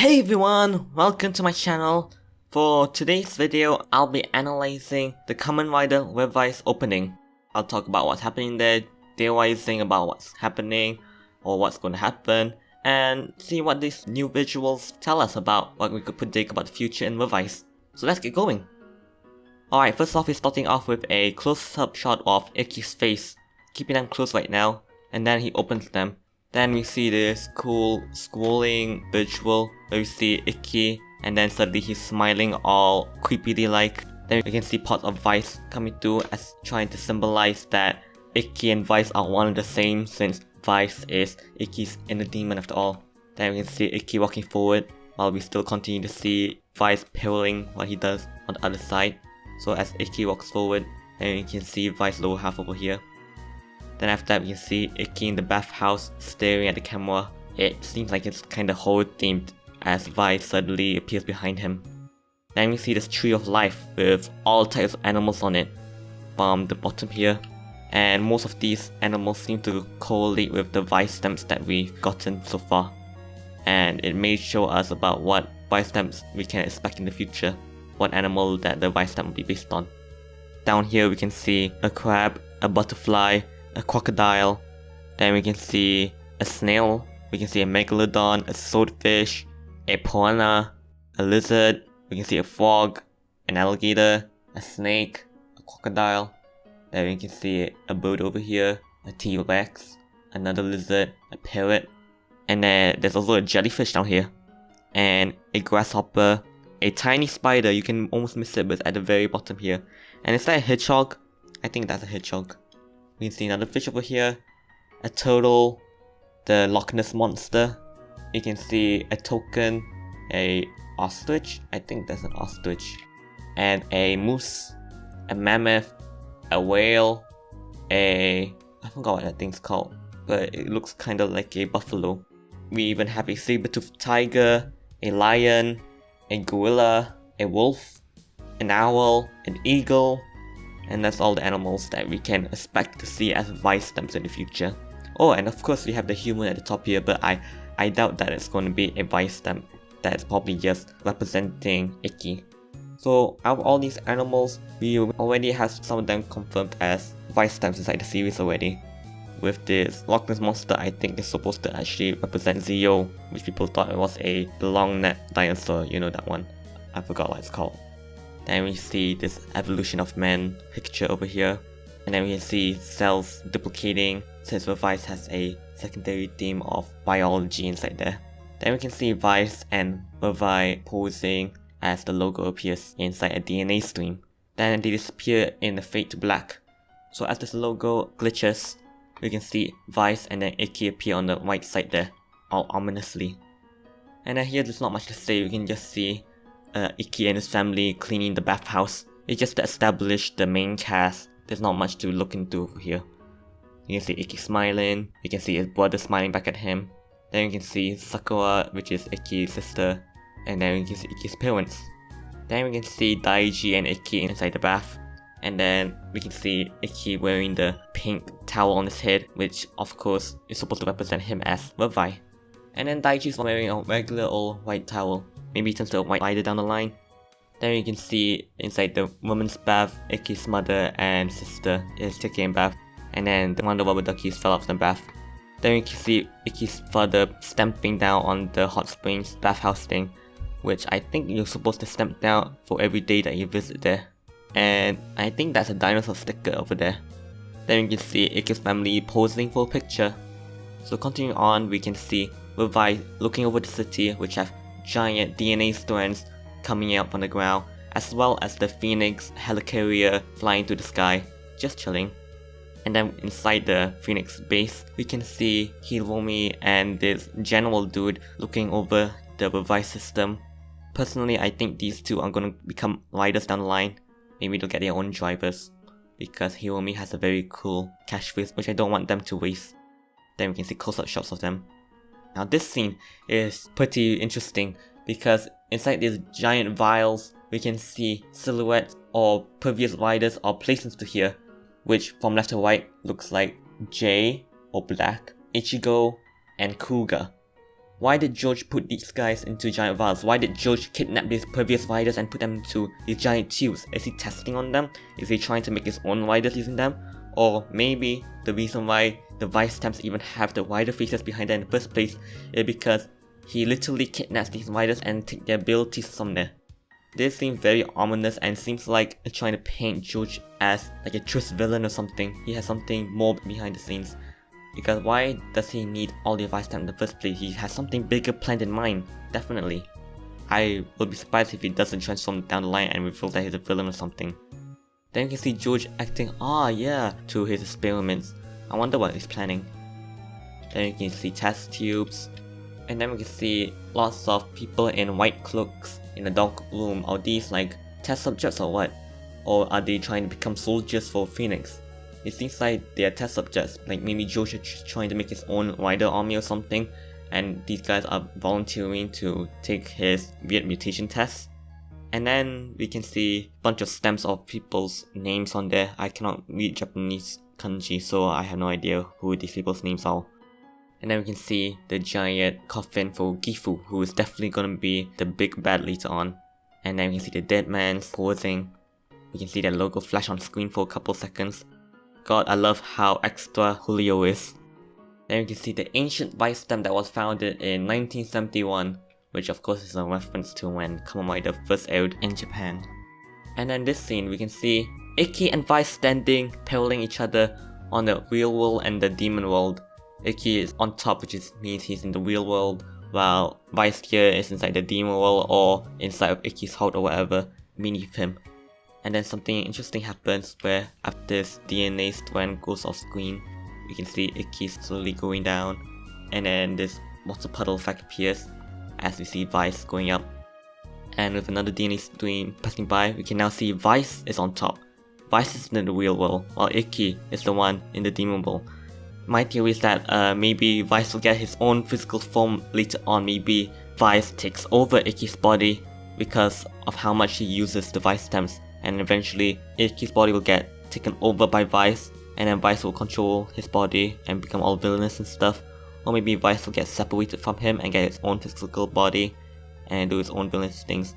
Hey everyone, welcome to my channel. For today's video, I'll be analyzing the Kamen Rider Revice opening. I'll talk about what's happening there, theorizing about what's happening or what's going to happen, and see what these new visuals tell us about what we could predict about the future in Revice. So let's get going. Alright, first off, we're starting off with a close-up shot of Ikki's face, keeping them close right now, and then he opens them. Then we see this cool scrolling visual where we see Ikki and then suddenly he's smiling all creepily like. Then we can see parts of Vice coming through as trying to symbolize that Ikki and Vice are one and the same, since Vice is Ikki's inner demon after all. Then we can see Ikki walking forward while we still continue to see Vice paralleling what he does on the other side. So as Ikki walks forward, then we can see Vice lower half over here. Then after that we can see Ikki in the bathhouse staring at the camera. It seems like it's kinda horror themed as Vice suddenly appears behind him. Then we see this tree of life with all types of animals on it from the bottom here. And most of these animals seem to correlate with the Vice stamps that we've gotten so far. And it may show us about what Vice stamps we can expect in the future, what animal that the Vice stamp will be based on. Down here we can see a crab, a butterfly, a crocodile, then we can see a snail, we can see a megalodon, a swordfish, a piranha, a lizard, we can see a frog, an alligator, a snake, a crocodile, then we can see a bird over here, a T-Rex, another lizard, a parrot, and then there's also a jellyfish down here, and a grasshopper, a tiny spider, you can almost miss it but it's at the very bottom here, and is that a hedgehog? I think that's a hedgehog. We can see another fish over here, a turtle, the Loch Ness monster, you can see a token, a ostrich, I think that's an ostrich, and a moose, a mammoth, a whale, I forgot what that thing's called, but it looks kinda like a buffalo. We even have a saber-toothed tiger, a lion, a gorilla, a wolf, an owl, an eagle, and that's all the animals that we can expect to see as Vice stamps in the future. Oh, and of course we have the human at the top here, but I doubt that it's going to be a Vice stamp. That's probably just representing Ikki. So out of all these animals, we already have some of them confirmed as Vice stamps inside the series already. With this Loch Ness monster, I think it's supposed to actually represent Zeo, which people thought it was a long-necked dinosaur, you know that one. I forgot what it's called. Then we see this evolution of man picture over here, and then we can see cells duplicating since Revice has a secondary theme of biology inside there. Then we can see Vice and Revice posing as the logo appears inside a DNA stream. Then they disappear in the fade to black. So as this logo glitches, we can see Vice and then Ikki appear on the right side there, all ominously. And then here there's not much to say, we can just see Ikki and his family cleaning the bathhouse. It's just to establish the main cast. There's not much to look into over here. You can see Ikki smiling, you can see his brother smiling back at him. Then you can see Sakura, which is Ikki's sister, and then you can see Ikki's parents. Then we can see Daiji and Ikki inside the bath. And then we can see Ikki wearing the pink towel on his head, which of course is supposed to represent him as Revice. And then Daiji's wearing a regular old white towel. Maybe he turns to a white rider down the line. Then you can see inside the woman's bath, Ikki's mother and sister is taking a bath. And then one of the rubber duckies fell off the bath. Then you can see Ikki's father stamping down on the hot springs bathhouse thing, which I think you're supposed to stamp down for every day that you visit there. And I think that's a dinosaur sticker over there. Then you can see Ikki's family posing for a picture. So continuing on, we can see Revice looking over the city, which have giant DNA strands coming out from the ground, as well as the Phoenix helicarrier flying through the sky, just chilling. And then inside the Phoenix base, we can see Hiromi and this general dude looking over the Revice system. Personally, I think these two are going to become riders down the line. Maybe they'll get their own drivers, because Hiromi has a very cool catchphrase which I don't want them to waste. Then we can see close-up shots of them. Now this scene is pretty interesting because inside these giant vials, we can see silhouettes or previous riders or placements to here, which from left to right looks like Jay or Black, Ichigo, and Kuga. Why did George put these guys into giant vials? Why did George kidnap these previous riders and put them into these giant tubes? Is he testing on them? Is he trying to make his own riders using them? Or maybe the reason why the Vice stamps even have the rider faces behind them in the first place is because he literally kidnaps these riders and take their abilities somewhere. This seems very ominous and seems like it's trying to paint George as like a twist villain or something. He has something more behind the scenes. Because why does he need all the Vice stamps in the first place? He has something bigger planned in mind, definitely. I would be surprised if he doesn't transform down the line and reveal that he's a villain or something. Then you can see George acting, to his experiments. I wonder what he's planning. Then you can see test tubes. And then we can see lots of people in white cloaks in a dark room. Are these like test subjects or what? Or are they trying to become soldiers for Phoenix? It seems like they are test subjects, like maybe George is trying to make his own rider army or something, and these guys are volunteering to take his weird mutation test. And then we can see a bunch of stamps of people's names on there. I cannot read Japanese kanji, so I have no idea who these people's names are. And then we can see the giant coffin for Gifu, who is definitely gonna be the big bad later on. And then we can see the dead man's posing. We can see their logo flash on screen for a couple seconds. God, I love how extra Julio is. Then we can see the ancient Vice stamp that was founded in 1971, which of course is a reference to when Kamen Rider first aired in Japan. And then this scene we can see Iki and Vice standing, paralleling each other on the real world and the demon world. Iki is on top, which means he's in the real world, while Vice here is inside the demon world or inside of Iki's heart or whatever, beneath him. And then something interesting happens where after this DNA strand goes off screen, we can see Iki slowly going down, and then this water puddle effect appears as we see Vice going up. And with another DNA stream passing by, we can now see Vice is on top. Vice is in the real world, while Iki is the one in the demon world. My theory is that maybe Vice will get his own physical form later on. Maybe Vice takes over Iki's body because of how much he uses the Vice stamps. And eventually Iki's body will get taken over by Vice, and then Vice will control his body and become all villainous and stuff. Or maybe Vice will get separated from him and get his own physical body and do his own villainous things.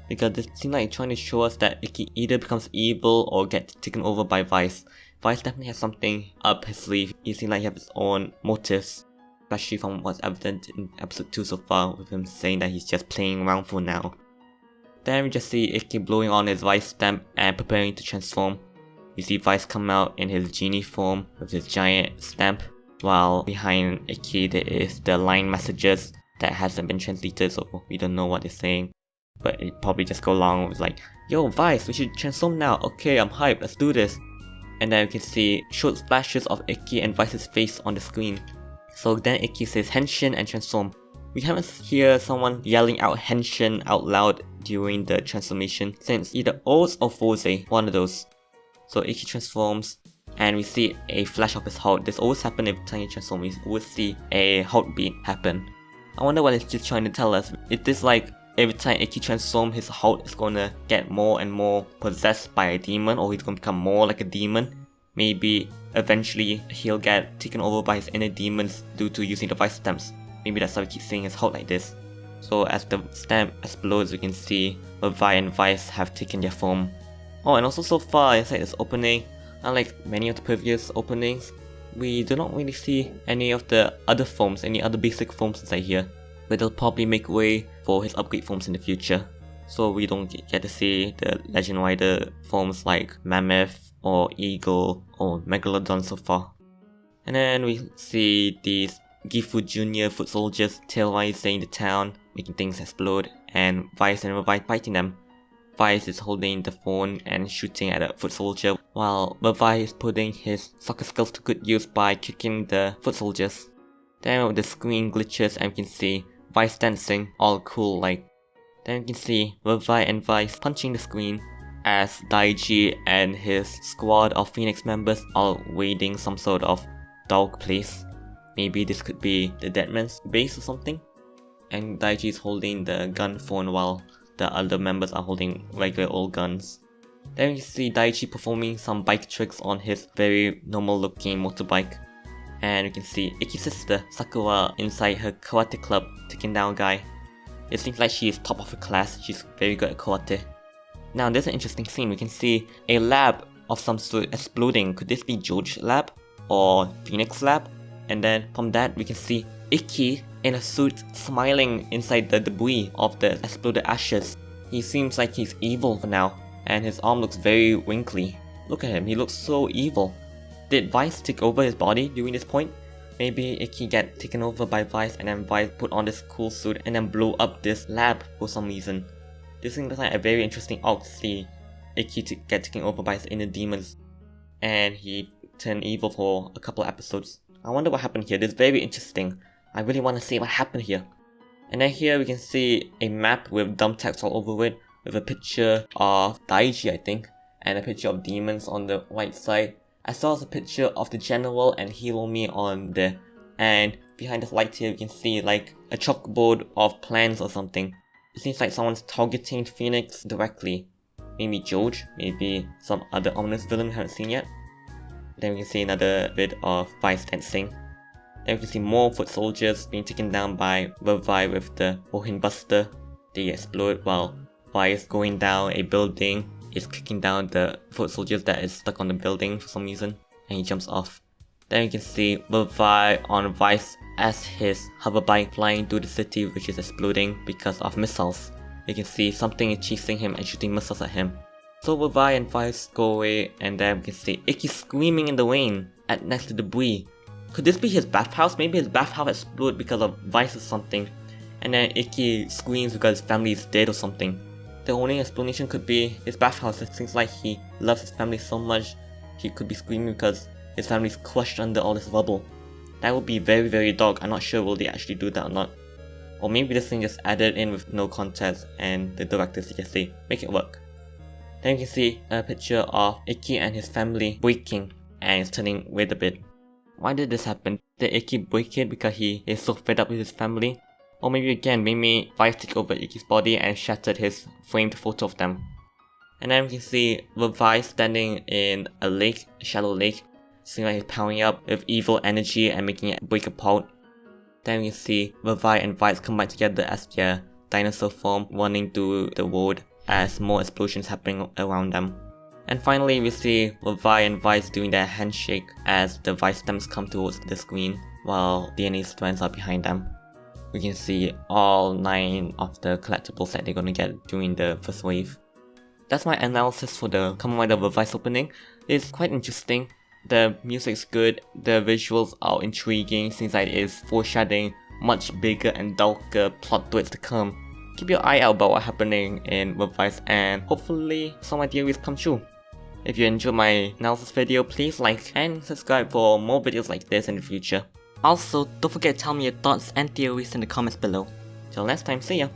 Because it seems like it's trying to show us that Iki either becomes evil or gets taken over by Vice. Vice definitely has something up his sleeve. He seems like he has his own motives, especially from what's evident in episode 2 so far, with him saying that he's just playing around for now. Then we just see Iki blowing on his Vice stamp and preparing to transform. We see Vice come out in his genie form with his giant stamp, while behind Iki there is the line messages that hasn't been translated, so we don't know what they're saying. But it probably just go along with like, yo Vice, we should transform now, okay I'm hyped, let's do this. And then we can see short splashes of Iki and Vice's face on the screen. So then Iki says Henshin and transform. We haven't hear someone yelling out Henshin out loud during the transformation, since either Oz or Foze, one of those. So Iki transforms, and we see a flash of his heart. This always happens every time you transform, we always see a heartbeat happen. I wonder what it's just trying to tell us. Is this like every time Iki transforms, his heart is gonna get more and more possessed by a demon, or he's gonna become more like a demon? Maybe eventually he'll get taken over by his inner demons due to using the Vice stamps. Maybe that's why we keep seeing his heart like this. So as the stamp explodes, we can see Levi and Vice have taken their form. Oh, and also so far inside this opening, unlike many of the previous openings, we do not really see any of the other forms, any other basic forms inside here. But they'll probably make way for his upgrade forms in the future. So we don't get to see the Legend Rider forms like Mammoth or Eagle or Megalodon so far. And then we see these Gifu Jr. foot soldiers terrorizing the town, making things explode, and Vice and Revice fighting them. Vice is holding the phone and shooting at a foot soldier, while Revice is putting his soccer skills to good use by kicking the foot soldiers. Then the screen glitches and we can see Vice dancing, all cool like. Then we can see Revice and Vice punching the screen as Daiji and his squad of Phoenix members are raiding some sort of dark place. Maybe this could be the Deadman's base or something. And Daiji is holding the gun phone while the other members are holding regular old guns. Then we see Daiji performing some bike tricks on his very normal looking motorbike. And we can see Ikki's sister, Sakura, inside her karate club, taking down a guy. It seems like she is top of her class, she's very good at karate. Now there's an interesting scene, we can see a lab of some sort exploding. Could this be George's lab? Or Phoenix's lab? And then from that we can see Ikki in a suit smiling inside the debris of the exploded ashes. He seems like he's evil for now, and his arm looks very wrinkly. Look at him, he looks so evil. Did Vice take over his body during this point? Maybe Ikki get taken over by Vice and then Vice put on this cool suit and then blow up this lab for some reason. This seems like a very interesting arc to see Ikki get taken over by his inner demons. And he turned evil for a couple episodes. I wonder what happened here, this is very interesting. I really want to see what happened here. And then here we can see a map with dumb text all over it, with a picture of Daiji I think, and a picture of demons on the right side. I saw a picture of the general and Hiromi on there, and behind this light here we can see like a chalkboard of plans or something. It seems like someone's targeting Phoenix directly. Maybe George, maybe some other ominous villain we haven't seen yet. Then we can see another bit of Vice dancing. Then we can see more foot soldiers being taken down by Revice with the Bohin Buster. They explode while Vice going down a building is kicking down the foot soldiers that is stuck on the building for some reason, and he jumps off. Then you can see Revice on Vice as his hoverbike flying through the city which is exploding because of missiles. You can see something is chasing him and shooting missiles at him. So Revice and Vice go away, and then we can see Ikki screaming in the rain at next to debris. Could this be his bathhouse? Maybe his bathhouse exploded because of Vice or something, and then Ikki screams because his family is dead or something. The only explanation could be his bathhouse. It seems like he loves his family so much he could be screaming because his family is crushed under all this rubble. That would be very very dark. I'm not sure will they actually do that or not. Or maybe this thing just added in with no context and the directors just say, make it work. Then you can see a picture of Ikki and his family breaking, and it's turning red a bit. Why did this happen? Did Ikki break it because he is so fed up with his family? Or maybe again, maybe Vice took over Ikki's body and shattered his framed photo of them. And then we can see Revice standing in a lake, a shallow lake. Seems like he's powering up with evil energy and making it break apart. Then we can see Revice and Vice come back together as their dinosaur form running through the world as more explosions happening around them. And finally we see Revice and Vice doing their handshake as the Vice stems come towards the screen while DNA strands are behind them. We can see all 9 of the collectibles that they're gonna get during the first wave. That's my analysis for the Kamen Rider Revice opening. It's quite interesting, the music's good, the visuals are intriguing since it is foreshadowing much bigger and darker plot twists to come. Keep your eye out about what's happening in Revice and hopefully some of my theories come true. If you enjoyed my analysis video, please like and subscribe for more videos like this in the future. Also, don't forget to tell me your thoughts and theories in the comments below. Till next time, see ya!